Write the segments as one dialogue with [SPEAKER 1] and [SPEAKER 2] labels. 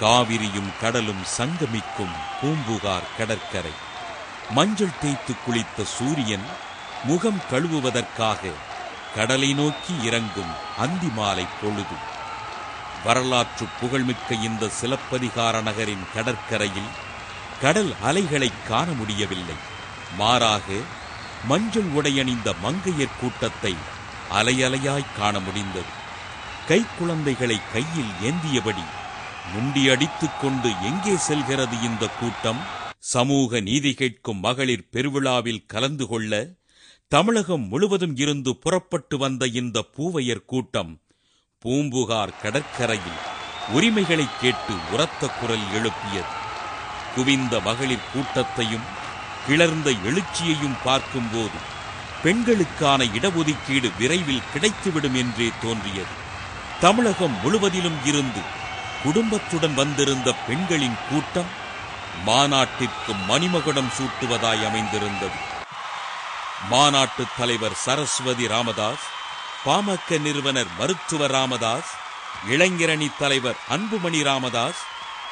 [SPEAKER 1] காவிரியும் கடலும் சங்கமிக்கும் பூம்புகார் கடற்கரை. மஞ்சள் தேய்த்து குளித்த சூரியன் முகம் கழுவுவதற்காக கடலை நோக்கி இறங்கும் அந்தி மாலை பொழுது. வரலாற்று புகழ்மிக்க இந்த சிலப்பதிகார நகரின் கடற்கரையில் கடல் அலைகளை காண முடியவில்லை. மாறாக மஞ்சள் உடையணிந்த மங்கையர் கூட்டத்தை அலையலையாய் காண முடிந்தது. கைக்குழந்தைகளை கையில் ஏந்தியபடி முண்டியடித்துக் கொண்டு எங்கே செல்கிறது இந்த கூட்டம்? சமூக நீதி கேட்கும் மகளிர் பெருவிழாவில் கலந்து கொள்ள தமிழகம் முழுவதும் இருந்து புறப்பட்டு வந்த இந்த பூவையர் கூட்டம் பூம்புகார் கடற்கரையில் உரிமைகளை கேட்டு உரத்த குரல் எழுப்பியது. குவிந்த மகளிர் கூட்டத்தையும் கிளர்ந்த எழுச்சியையும் பார்க்கும்போது பெண்களுக்கான இடஒதுக்கீடு விரைவில் கிடைத்துவிடும் என்றே தோன்றியது. தமிழகம் முழுவதிலும் இருந்து குடும்பத்துடன் வந்திருந்த பெண்களின் கூட்டம் மாநாட்டிற்கு மணிமகுடம் சூட்டுவதாய் அமைந்திருந்தது. மாநாட்டு தலைவர் சரஸ்வதி ராமதாஸ், பாமக நிறுவனர் மருத்துவர் ராமதாஸ், இளைஞரணி தலைவர் அன்புமணி ராமதாஸ்,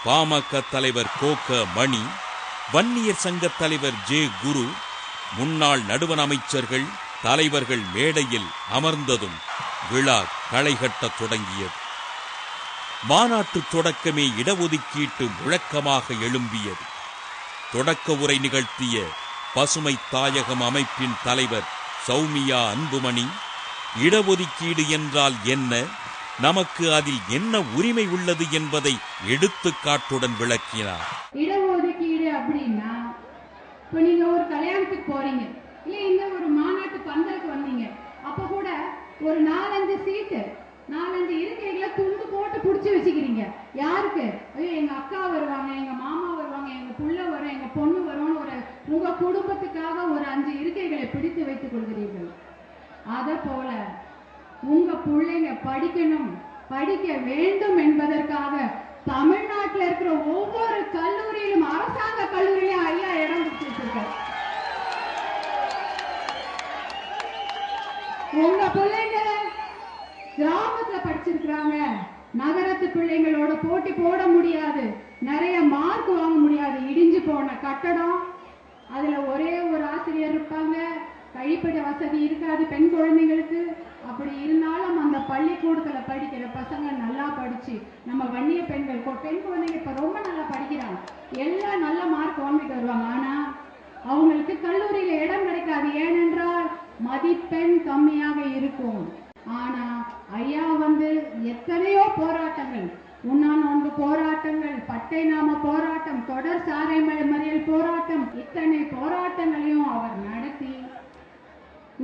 [SPEAKER 1] பாமக தலைவர் கோக மணி, வன்னியர் சங்க தலைவர் ஜே குரு, முன்னாள் நடுவண் அமைச்சர்கள் தலைவர்கள் மேடையில் அமர்ந்ததும் விழா களைகட்டத் தொடங்கியது. மாநாட்டு தொடக்கமே இடஒதுக்கீட்டு முழக்கமாக எழும்பியது. தொடக்க உரை நிகழ்த்திய பசுமை தாயகம் அமைப்பின் தலைவர் சௌமியா அன்புமணி, இடஒதுக்கீடு என்றால் என்ன, நமக்கு அதில் என்ன உரிமை உள்ளது என்பதை எடுத்துக்காட்டுடன் விளக்கினார்.
[SPEAKER 2] இடஒதுக்கீடு அப்படின்னா, இப்ப நீங்க ஒரு கல்யாணத்துக்கு போறீங்க, இல்ல இந்த ஒரு மாநாட்டு பந்தலுக்கு வந்தீங்க, அப்ப கூட ஒரு 4-5 சீட்டு 4-5 இருக்கைகளை துண்டு போட்டு புடிச்சு வச்சுக்கிறீங்க. யாருக்கு? ஐயோ எங்க அக்கா வருவாங்க, எங்க மாமா வருவாங்க, எங்க புள்ள வரும், எங்க பொண்ணு வரும்னு ஒரு உங்க குடும்பத்துக்காக ஒரு 5 இருக்கைகளை பிடித்து வைத்துக் கொள்கிறீர்கள். அத போல உங்க பிள்ளைங்க படிக்கணும், படிக்க வேண்டும் என்பதற்காக தமிழ்நாட்டில் இருக்கிற ஒவ்வொரு கல்லூரியிலும், அரசாங்க கல்லூரியிலும் ஐயா இடம் கொடுத்துருக்க. உங்க பிள்ளைங்க கிராமத்துல படிச்சிருக்கிறாங்க, நகரத்து பிள்ளைங்களோட போட்டி போட முடியாது, நிறைய மார்க் வாங்க முடியாது. இடிஞ்சு போன கட்டடம், அதுல ஒரே ஒரு ஆசிரியர் இருப்பாங்க, கழிப்பிட வசதி இருக்காது பெண் குழந்தைங்களுக்கு. அப்படி இருந்தாலும் அந்த பள்ளிக்கூடத்துல படிக்கிற பசங்க நல்லா படிச்சு, நம்ம வன்னிய பெண்கள் பெண் குழந்தைங்க இப்ப ரொம்ப நல்லா படிக்கிறாங்க, எல்லாம் நல்ல மார்க் வாங்கிட்டு வருவாங்க. ஆனா அவங்களுக்கு கல்லூரியில இடம் கிடைக்காது. ஏனென்றால் மதிப்பெண் கம்மியாக இருக்கும். ஆனா ஐயா எத்தனையோ போராட்டங்கள், உண்ணாநோன்பு போராட்டங்கள், பட்டை நாம போராட்டம், தொடர் சாலை மறியல் போராட்டம், இத்தனை போராட்டங்களையும் அவர் நடத்தி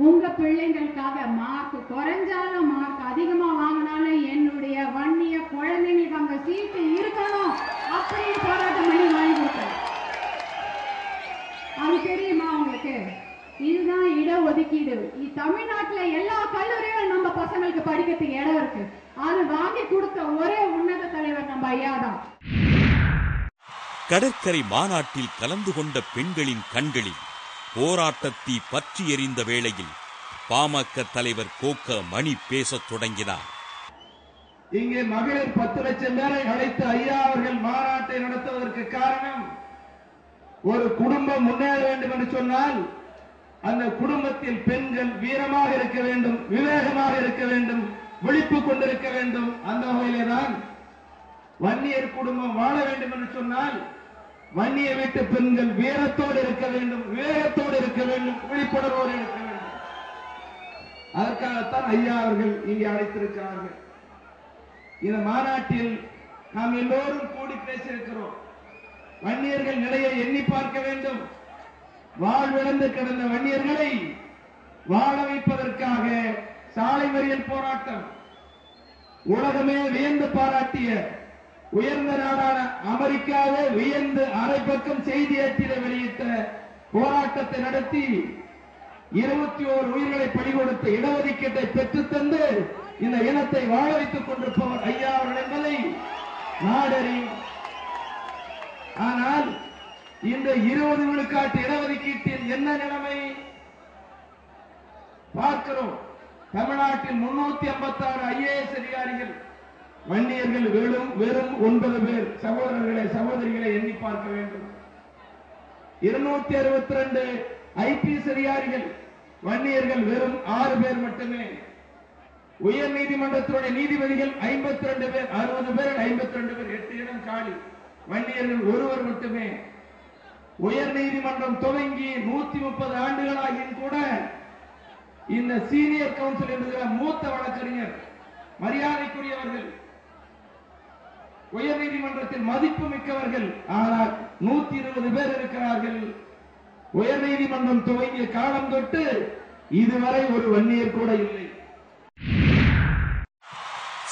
[SPEAKER 2] உங்க பிள்ளைங்களுக்காக மார்க் குறைஞ்சாலும் மார்க் அதிகமா வாங்கினாலும் என்னுடைய வன்னிய குழந்தைங்களுக்கு அங்க சீட்டு இருக்கணும் அப்படின்னு போராட்டம் பண்ணி வாங்கி கொடுத்தார். அது தெரியுமா உங்களுக்கு? இதுதான் இடஒதுக்கீடு. தமிழ்நாட்டுல எல்லா கல்லூரியும் நம்ம பசங்களுக்கு படிக்கிறதுக்கு இடம் இருக்கு. அது வாங்கி கொடுத்த ஒரே உன்னத தலைவர் நம்ம ஐயா தான்.
[SPEAKER 1] கடற்கரை மாநாட்டில் கலந்து கொண்ட பெண்களின் கண்களில் போராட்டத்தை பற்றி எறிந்த வேளையில் பாமக தலைவர் கோக மணி பேசத் தொடங்கினார்.
[SPEAKER 3] இங்கே மகளிர் 10 லட்சம் பேரை அழைத்து ஐயா அவர்கள் மாநாட்டை நடத்துவதற்கு காரணம், ஒரு குடும்பம் முன்னேற வேண்டும் என்று சொன்னால் அந்த குடும்பத்தில் பெண்கள் வீரமாக இருக்க வேண்டும், விவேகமாக இருக்க வேண்டும், விழிப்பு கொண்டிருக்க வேண்டும். அந்த வகையிலே தான் வன்னியர் குடும்பம் வாழ வேண்டும் என்று சொன்னால் வன்னிய வீட்டு பெண்கள் வீரத்தோடு இருக்க வேண்டும், விவேகத்தோடு இருக்க வேண்டும், விழிப்புணர்வோடு இருக்க வேண்டும். அதற்காகத்தான் ஐயா அவர்கள் இங்கே அழைத்திருக்கிறார்கள். இந்த மாநாட்டில் நாம் எல்லோரும் கூடி பேசியிருக்கிறோம். வன்னியர்கள் நிலையை எண்ணி பார்க்க வேண்டும். வாழ்விழந்து கிடந்த வன்னியர்களை வாழ வைப்பதற்காக சாலை மறியல் போராட்டம், உலகமே வியந்து பாராட்டிய உயர்ந்த நாடான அமெரிக்காவே வியந்து அரை பக்கம் செய்தி ஏற்றிட வெளியிட்ட போராட்டத்தை நடத்தி 21 உயிர்களை பலி கொடுத்த இடஒதுக்கீட்டை பெற்றுத் தந்து இந்த இனத்தை வாழ வைத்துக் கொண்டிருப்பவர் ஐயா அவர்கள் என்பதை நாடறியும். ஆனால் இந்த 20 விழுக்காட்டு இடஒதுக்கீட்டில் என்ன நிலைமை பார்க்கிறோம்? தமிழ்நாட்டில் 356 IAS அதிகாரிகள், வன்னியர்கள் வெறும் 9 பேர். சகோதரர்களை சகோதரிகளை எண்ணி பார்க்க வேண்டும். 262 ஐபிஎஸ் அதிகாரிகள். வன்னியர்கள் வெறும் 6 பேர் மட்டுமே. உயர் நீதிமன்றத்தினுடைய நீதிபதிகள் 52 பேர். 60 பேர் 52 பேர். 8 இடம் காலி. வன்னியர்கள் ஒருவர் மட்டுமே. உயர் நீதிமன்றம் துவங்கி 130 ஆண்டுகளாகியும் கூட இந்த சீனியர் கவுன்சில் என்கிற மூத்த வழக்கறிஞர், மரியாதைக்குரியவர்கள், உயர் நீதிமன்றத்தில் மதிப்பு மிக்கவர்கள், ஆனால் 120 பேர் இருக்கிறார்கள். உயர் நீதிமன்றம் துவங்கிய காலம் தொட்டு இதுவரை ஒரு வன்னியர் கூட இல்லை.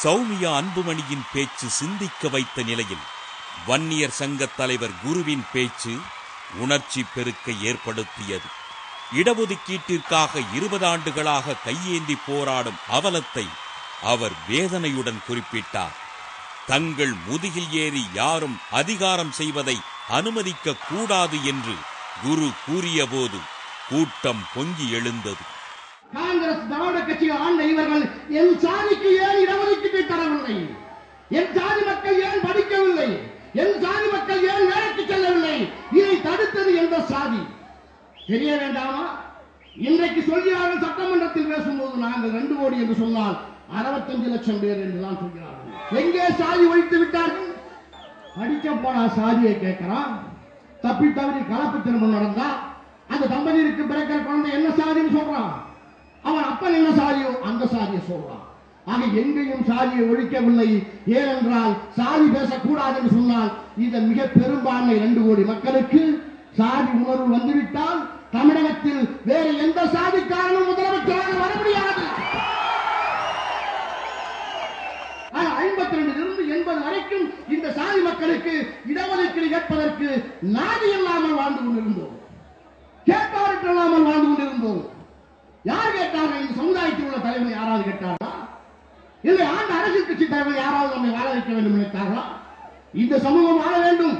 [SPEAKER 1] சௌமியா அன்புமணியின் பேச்சு சிந்திக்க வைத்த நிலையில் வன்னியர் சங்க தலைவர் குருவின் பேச்சு உணர்ச்சி பெருக்கை ஏற்படுத்தியது. இடஒதுக்கீட்டிற்காக 20 ஆண்டுகளாக கையேந்தி போராடும் அவலத்தை அவர் வேதனையுடன் குறிப்பிட்டார். தங்கள் முதுகில் ஏறி யாரும் அதிகாரம் செய்வதை அனுமதிக்க கூடாது என்று குரு கூறியபோது கூட்டம் பொங்கி எழுந்தது.
[SPEAKER 4] காங்கிரஸ் திராவிட கட்சி ஆண்ட இவர்கள் என் சாதிக்கு ஏன் இடஒதுக்கீட்டை தரவில்லை? என் சாதி மக்கள் ஏன் படிக்கவில்லை? என் சாதி மக்கள் ஏன் வேலைக்கு செல்லவில்லை? இதை தடுத்தது எந்த சாதி? தெரிய வேண்டாமா? இன்றைக்கு சொல்கிறார்கள், சட்டமன்றத்தில் பேசும்போது நாங்கள் 2 கோடி என்று சொன்னால் 65 லட்சம் பேர் என்றுதான் சொல்கிறார்கள். எங்கே சாதி ஒழித்து விட்டார்கள்? படிக்க போனா சாதியை கேட்கிறான். தப்பி தவறி கலப்பு திருமணம் நடந்தா அந்த தம்பதிக்கு பிறக்கிற குழந்தை என்ன சாதின்னு சொல்றான். அவன் அப்பன் என்ன சாதியோ அந்த சாதியை சொல்றான். ஆக எங்கேயும் சாதியை ஒழிக்கவில்லை. ஏனென்றால் சாதி பேசக்கூடாது என்று சொன்னால் இந்த மிக பெரும்பான்மை 2 கோடி மக்களுக்கு சாதி உணர்வு வந்துவிட்டால் தமிழகத்தில் வேறு எந்த சாதிக்காரனும் முதலமைச்சராக வர முடியாது. 52 இருந்து 80 வரைக்கும் இந்த சாதி மக்களுக்கு இடஒதுக்கீடு கேட்பதற்கு நாதி இல்லாமல் வாழ்ந்து கொண்டிருந்தோம். கேட்பாருக்கு இல்லாமல் வாழ்ந்து கொண்டிருந்தோம். யார் கேட்டார்கள்? இந்த சமுதாயத்தில் உள்ள தலைவர் யாராவது கேட்டார்களா? இல்லை ஆண்ட அரசியல் கட்சி தலைவர் யாராவது நம்மை வாழ வைக்க வேண்டும் நினைத்தார்களா? இந்த சமூகம் வாழ வேண்டும்,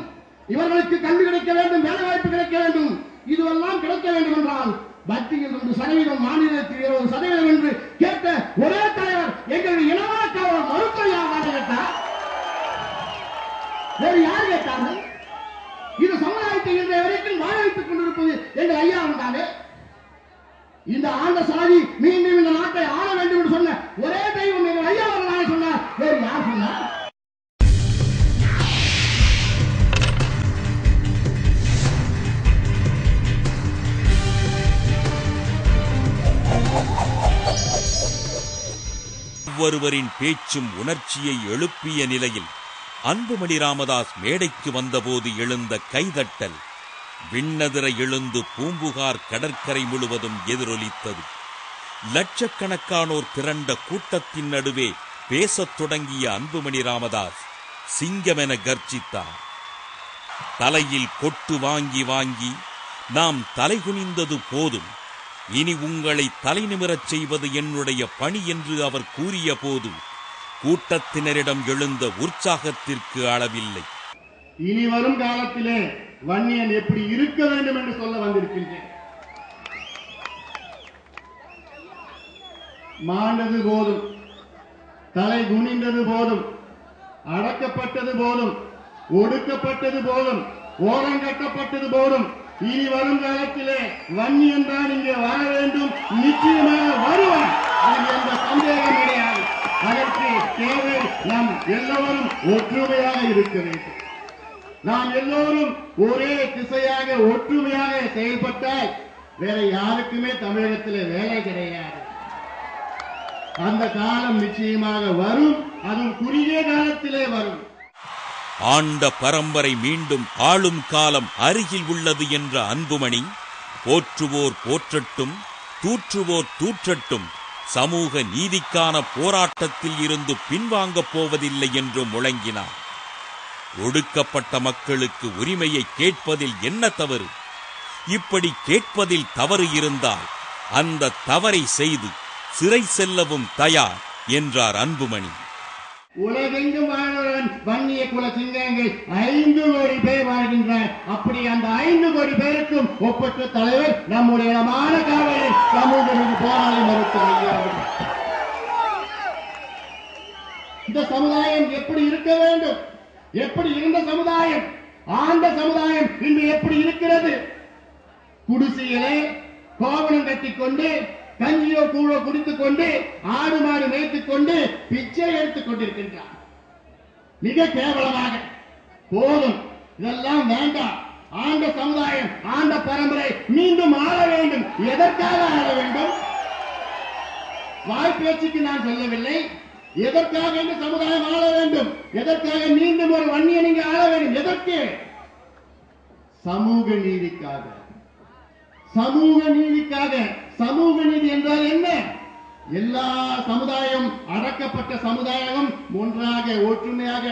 [SPEAKER 4] இவர்களுக்கு கல்வி கிடைக்க வேண்டும், வேலை வாய்ப்பு கிடைக்க வேண்டும், இதுவெல்லாம் கிடைக்க வேண்டும் என்றால் மத்தியில் 2%, மாநிலத்தில் 20% என்று கேட்ட ஒரே தலைவர் எங்களுடைய இனவாக்காக மறுக்கையா வாழ கேட்டார். வேறு யார் கேட்டார்கள்? இது சமுதாயத்தை இன்றைய வரைக்கும் வாழ வைத்துக் கொண்டிருப்பது எங்கள் ஐயா வந்தாலே. இந்த ஆண்ட சாதி மீண்டும் இந்த நாட்டை ஆள வேண்டும் என்று சொன்ன ஒரே தெய்வம் எங்கள் ஐயா அவர்களாக சொன்னார். வேறு யார் சொன்னார்?
[SPEAKER 1] ஒவ்வொருவரின் பேச்சும் உணர்ச்சியை எழுப்பிய நிலையில் அன்புமணி ராமதாஸ் மேடைக்கு வந்தபோது எழுந்த கைதட்டல் விண்ணதிர எழுந்து பூம்புகார் கடற்கரை முழுவதும் எதிரொலித்தது. லட்சக்கணக்கானோர் திரண்ட கூட்டத்தின் நடுவே பேசத் தொடங்கிய அன்புமணி ராமதாஸ் சிங்கமென கர்ஜித்தார். தலையில் கொட்டு வாங்கி வாங்கி நாம் தலைகுனிந்தது போதும், இனி உங்களை தலைநிமிரச் செய்வது என்னுடைய பணி என்று அவர் கூறிய போது கூட்டத்தினரிடம் எழுந்த உற்சாகத்திற்கு அளவில்லை.
[SPEAKER 4] இனி வரும் காலத்திலே வன்னியன் எப்படி இருக்க வேண்டும் என்று சொல்ல வந்திருக்கின்றேன். மாண்டது போதும், தலை குனிந்தது போதும், அடக்கப்பட்டது போதும், ஒடுக்கப்பட்டது போதும், ஓரங்கட்டப்பட்டது போதும். இனி வரும் காலத்திலே வன்னியன் தான் இங்கே வர வேண்டும், நிச்சயமாக வருவான். அதில் எந்த சந்தேகம் கிடையாது. அதற்கு தேவை நாம் எல்லோரும் ஒற்றுமையாக இருக்க வேண்டும். நாம் எல்லோரும் ஒரே திசையாக ஒற்றுமையாக செயல்பட்டால் வேற யாருக்குமே தமிழகத்திலே வேலை கிடையாது. அந்த காலம் நிச்சயமாக வரும். அதுவும் குறுகிய காலத்திலே வரும்.
[SPEAKER 1] ஆண்ட பரம்பரை மீண்டும் ஆளும் காலம் அருகில் உள்ளது என்ற அன்புமணி போற்றுவோர் போற்றட்டும், தூற்றுவோர் தூற்றட்டும், சமூக நீதிக்கான போராட்டத்தில் இருந்து பின்வாங்கப் போவதில்லை என்று முழங்கினார். ஒடுக்கப்பட்ட மக்களுக்கு உரிமையை கேட்பதில் என்ன தவறு? இப்படி கேட்பதில் தவறு இருந்தால் அந்த தவறை செய்து சிறை செல்லவும் தயார் என்றார் அன்புமணி.
[SPEAKER 4] உலகெங்கும் வாழ்வன் வன்னிய குல சிங்கங்கள் 5 கோடி பேர் வாழ்கின்றார். அப்படி அந்த 5 கோடி பேருக்கும் ஒப்பற்ற தலைவர் நம்முடைய இடமான காவலில் சமூக போராளி மருத்துவர். இந்த இந்த சமுதாயம் எப்படி இருக்க வேண்டும், எப்படி இருந்த சமுதாயம், ஆண்ட சமுதாயம் இன்று எப்படி இருக்கிறது? குடிசையிலே கோவணம் கட்டிக்கொண்டு கஞ்சியோ கூழோ குடித்துக் கொண்டு ஆடு மாடு மேய்த்துக் கொண்டு பிச்சை எடுத்துக் கொண்டிருக்கின்றார். மிக கேவலமாக. போதும், இதெல்லாம் வேண்டாம். ஆண்ட சமுதாயம், ஆண்ட பரம்பரை மீண்டும் ஆள வேண்டும். எதற்காக ஆள வேண்டும்? வாய்ப்பேச்சுக்கு நான் சொல்லவில்லை. எதற்காக இந்த சமுதாயம் ஆள வேண்டும்? எதற்காக மீண்டும் ஒரு வன்னியன் இங்கு ஆள வேண்டும்? எதற்கு? சமூக நீதிக்காக. சமூக நீதிக்காக. சமூக நீதி என்றால் என்ன? எல்லா சமுதாயம், அடக்கப்பட்ட சமுதாயம் ஒன்றாக ஒற்றுமையாக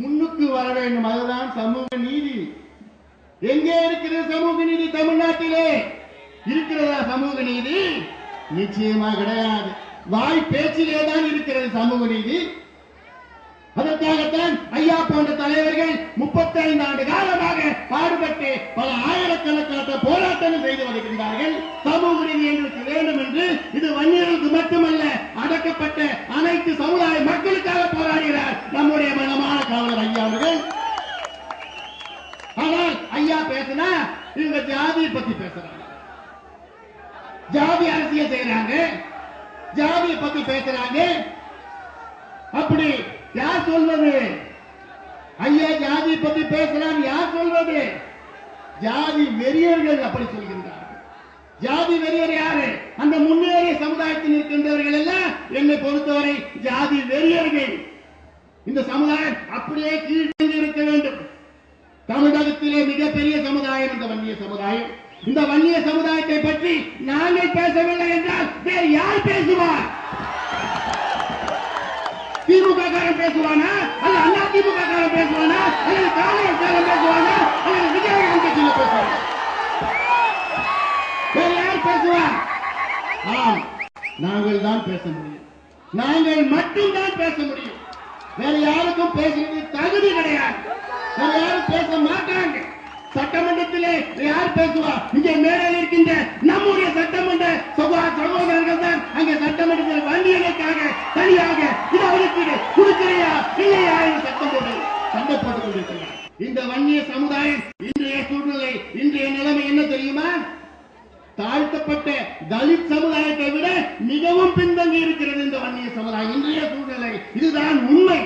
[SPEAKER 4] முன்னுக்கு வர வேண்டும். அதுதான் சமூக நீதி. எங்கே இருக்கிறது சமூக நீதி? தமிழ்நாட்டிலே இருக்கிறதா சமூக நீதி? நிச்சயமாக கிடையாது. வாய் பேச்சிலே தான் இருக்கிறது சமூக நீதி. அதற்காகத்தான் ஐயா போன்ற தலைவர்கள் 35 ஆண்டு காலமாக பாடுபட்டு பல ஆயிரக்கணக்கான போராட்டங்கள் செய்து வருகின்றார்கள். சமூக நீதி எங்களுக்கு வேண்டும் என்று. இது வன்னியர்களுக்கு மட்டுமல்ல, அடக்கப்பட்ட அனைத்து சமுதாய மக்களுக்காக போராடுகிறார் நம்முடைய மனமான காவலர் ஐயா அவர்கள். ஆனால் ஐயா பேசினா இவங்க ஜாதியை பத்தி பேசுறாங்க, ஜாதி அரசியல் செய்யறாங்க, ஜாதியை பத்தி பேசுறாங்க. அப்படி யார் சொல்வது? ஐயா ஜாதியை பத்தி பேசுறான், யார் சொல்வது? ஜாதி வெறியர்கள் அப்படி சொல்கின்றார்கள். ஜாதி வெறியர் யாரு? அந்த முன்னேறிய சமுதாயத்தில் இருக்கின்றவர்கள் எல்லாம் என்னை பொறுத்தவரை ஜாதி வெறியர்கள். இந்த சமுதாயம் அப்படியே கீழ்த்தங்கி இருக்க வேண்டும். தமிழகத்திலே மிகப்பெரிய சமுதாயம் இந்த வன்னிய சமுதாயம். இந்த வன்னிய சமுதாயத்தை பற்றி நாங்கள் பேசவில்லை என்றால் வேறு யார் பேசுவார்? திமுக காரன் பேசுவானா, அல்ல அண்ணா திமுக காரன் பேசுவானா, அல்லது காங்கிரஸ் காரன் பேசுவானா, அல்லது விஜயகாந்த் கட்சியில பேசுவானா? வேறு யார் பேசுவார்? ஆம், நாங்கள் தான் பேச முடியும். நாங்கள் மட்டும் தான் பேச முடியும். வேற யாருக்கும் பேசுறது தகுதி கிடையாது. வேற யாரும் பேச மாட்டாங்க. சட்டமன்றத்திலே யார் பேசுவா? இங்கே மேலே இருக்கின்ற நம்முடைய சட்டமன்ற சகோதரர்கள் தான் அங்கே சட்டமன்றத்தில் வன்னியர்களுக்காக தனியாக இது அவருக்கு கொடுக்கிறையா இல்லையா என்று சட்டம் போட்டு சண்டை போட்டுக் கொண்டிருக்கிறார். இந்த வன்னிய சமுதாயம் இன்றைய சூழ்நிலை, இன்றைய நிலைமை என்ன தெரியுமா? தாழ்த்தப்பட்ட தலித் சமுதாயத்தை விட மிகவும் பின்தங்கி இருக்கிறது இந்த வன்னிய சமுதாயம் இன்றைய சூழ்நிலை. இதுதான் உண்மை.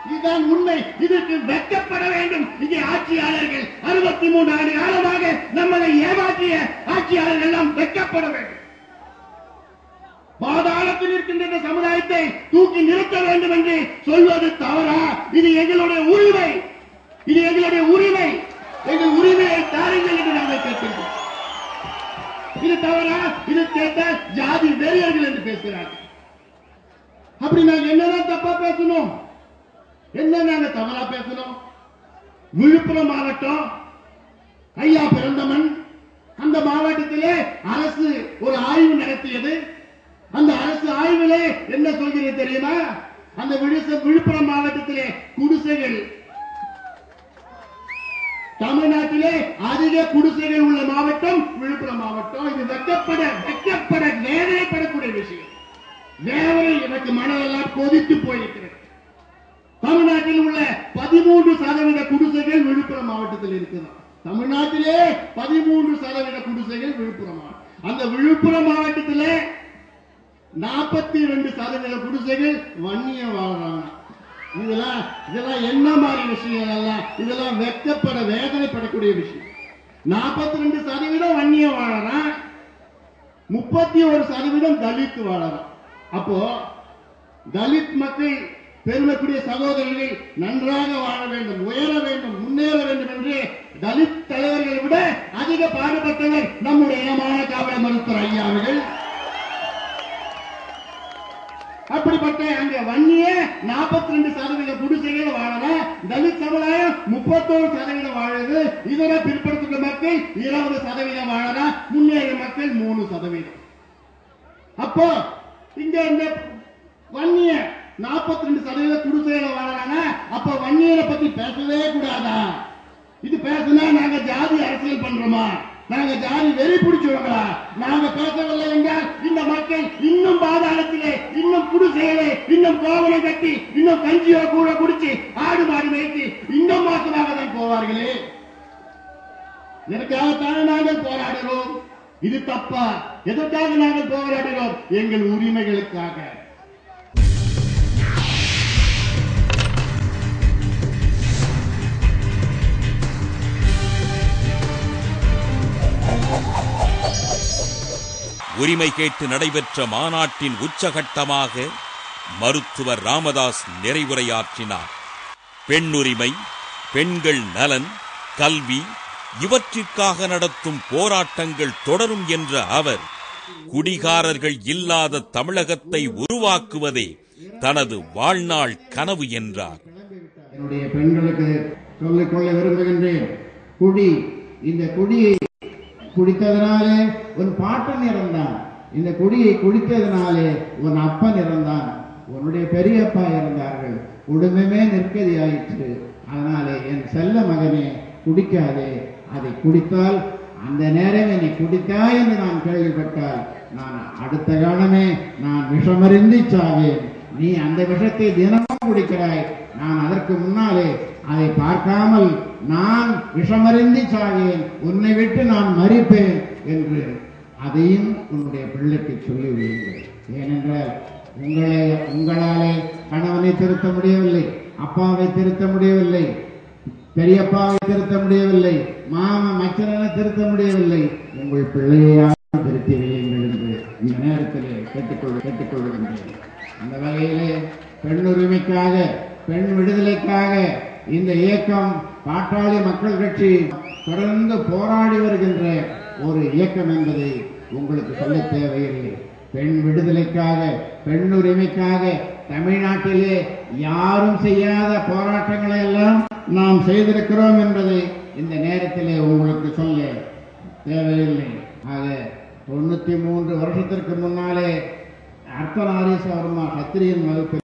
[SPEAKER 4] இதுதான் உண்மை. இதற்கு வெட்கப்பட வேண்டும். இங்கே ஆட்சியாளர்கள் 63 ஆண்டு காலமாக நம்மளை ஏமாற்றிய ஆட்சியாளர்கள் எல்லாம் வெட்கப்பட வேண்டும். பாதாளத்தில் இருக்கின்ற இந்த சமுதாயத்தை தூக்கி நிறுத்த வேண்டும் என்று சொல்வது தவறா? இது எங்களுடைய உரிமை. இது எங்களுடைய உரிமை. எங்கள் உரிமையை தாருங்கள் என்று நாங்கள் கேட்கிறோம். இது தவறா? இது கேட்டால் ஜாதி வெறியர்கள் என்று பேசுகிறார்கள். அப்படி நாங்கள் என்னதான் தப்பா பேசணும்? என்ன நாங்க தவறா பேசணும்? விழுப்புரம் மாவட்டம் ஐயா பிறந்தமன். அந்த மாவட்டத்திலே அரசு ஒரு ஆய்வு நடத்தியது. அந்த அரசு ஆய்விலே என்ன சொல்கிறது தெரியுமா? அந்த விழுப்புரம் மாவட்டத்திலே குடிசைகள், தமிழ்நாட்டிலே அதிக குடிசைகள் உள்ள மாவட்டம் விழுப்புரம் மாவட்டம். இது வெட்கப்பட வேதனைப்படக்கூடிய விஷயம். வேதனை எனக்கு மனதெல்லாம் கொதித்து போயிருக்கிறது. தமிழ்நாட்டில் உள்ள 13% குடிசைகள் விழுப்புரம் மாவட்டத்தில் இருக்கிறது. தமிழ்நாட்டிலே 13% குடிசைகள் விழுப்புரம் மாவட்டம். அந்த விழுப்புரம் மாவட்டத்திலே 42% குடிசைகள் வன்னிய வாழ்றாங்க. இதெல்லாம் என்ன மாதிரி விஷயம்? இதெல்லாம் வெட்கப்பட வேதனைப்படக்கூடிய விஷயம். 42% வன்னிய வாழறான், 31% தலித் வாழறான். அப்போ தலித் மக்கள், பெருமைக்குரிய சகோதரர்கள் நன்றாக வாழ வேண்டும், உயர வேண்டும், முன்னேற வேண்டும் என்று தலித் தலைவர்களை விட அதிக பாடுபட்டவர் நம்முடைய இனமான காவலர் மருத்துவர் ஐயா அவர்கள். அப்படிப்பட்ட அங்க வன்னிய 42% குடிசைகள் வாழல, தலித் சமுதாயம் 31% வாழுது. இதர பிற்படுத்தப்பட்ட மக்கள் 20% வாழல, முன்னேறிய மக்கள் 3%. அப்போ இங்க இந்த வன்னிய 42% குடிசையில வாழறாங்க. அப்ப வன்னியரை பத்தி பேசவே கூடாதா? இது பேசினா நாங்க ஜாதி அரசியல் பண்றோமா? நாங்க ஜாதி வெறி பிடிச்சவங்களா? நாங்க பேசவில்லை என்றால் இந்த மக்கள் இன்னும் பாதாளத்திலே, இன்னும் குடிசையிலே, இன்னும் கோவலம் கட்டி, இன்னும் கஞ்சியோ கூட குடிச்சு ஆடு மாடு மேய்த்து இன்னும் மோசமாக தான் போவார்களே. இதற்காகத்தானே நாங்கள் போராடுகிறோம். இது தப்பா? எதற்காக நாங்கள் போராடுகிறோம்? எங்கள் உரிமைகளுக்காக.
[SPEAKER 1] உரிமை கேட்டு நடைபெற்ற மாநாட்டின் உச்சகட்டமாக மருத்துவர் ராமதாஸ் நிறைவுரையாற்றினார். பெண்ணுரிமை, பெண்கள் நலன், கல்வி இவற்றிற்காக நடத்தும் போராட்டங்கள் தொடரும் என்ற அவர், குடிகாரர்கள் இல்லாத தமிழகத்தை உருவாக்குவதே தனது வாழ்நாள் கனவு என்றார்.
[SPEAKER 4] என்னுடைய பெண்களுக்கு சொல்லிக்கொள்ள விரும்புகின்றேன். இந்த குடியை குடித்ததனாலே உன் பாட்டன் இறந்தான், இந்த குடியை குடித்ததனாலே உன் அப்பன் இறந்தான், உன்னுடைய பெரியப்பா இறந்தார்கள், குடும்பமே நிற்கதி ஆயிற்று. அதனாலே என் செல்ல மகனே குடிக்காதே, அதை குடித்தால் அந்த நேரமே நீ குடித்தாய் என்று நான் கேள்விப்பட்டால் நான் அடுத்த காலமே நான் விஷமறிந்து சாவேன். நீ அந்த விஷத்தை தினமும் குடிக்கிறாய், நான் அதற்கு முன்னாலே அதை பார்க்காமல் நான் விஷமறிந்து சாவேன், உன்னை விட்டு நான் மறிப்பேன் என்று அதையும் உன்னுடைய பிள்ளைக்கு சொல்லிவிடுங்கள். ஏனென்றால் உங்களாலே கணவனை திருத்த முடியவில்லை, அப்பாவை திருத்த முடியவில்லை, பெரியப்பாவை திருத்த முடியவில்லை, மச்சனை திருத்த முடியவில்லை, உங்கள் பிள்ளையாக திருத்தி வையுங்கள் என்று இந்த நேரத்திலே கேட்டுக்கொள்கின்றேன். அந்த வகையிலே பெண் உரிமைக்காக, பெண் விடுதலைக்காக இந்த இயக்கம் பாட்டாளி மக்கள் கட்சி தொடர்ந்து போராடி வருகின்ற ஒரு இயக்கம் என்பதை உங்களுக்கு சொல்ல தேவையில்லை. பெண் விடுதலைக்காக, பெண் உரிமைக்காக தமிழ்நாட்டிலே யாரும் செய்யாத போராட்டங்களை எல்லாம் நாம் செய்திருக்கிறோம் என்பதை இந்த நேரத்திலே உங்களுக்கு சொல்ல தேவையில்லை. ஆக 93 வருஷத்திற்கு முன்னாலே அர்த்தநாரீஸ்வரமா சத்திரியன் வகுப்பு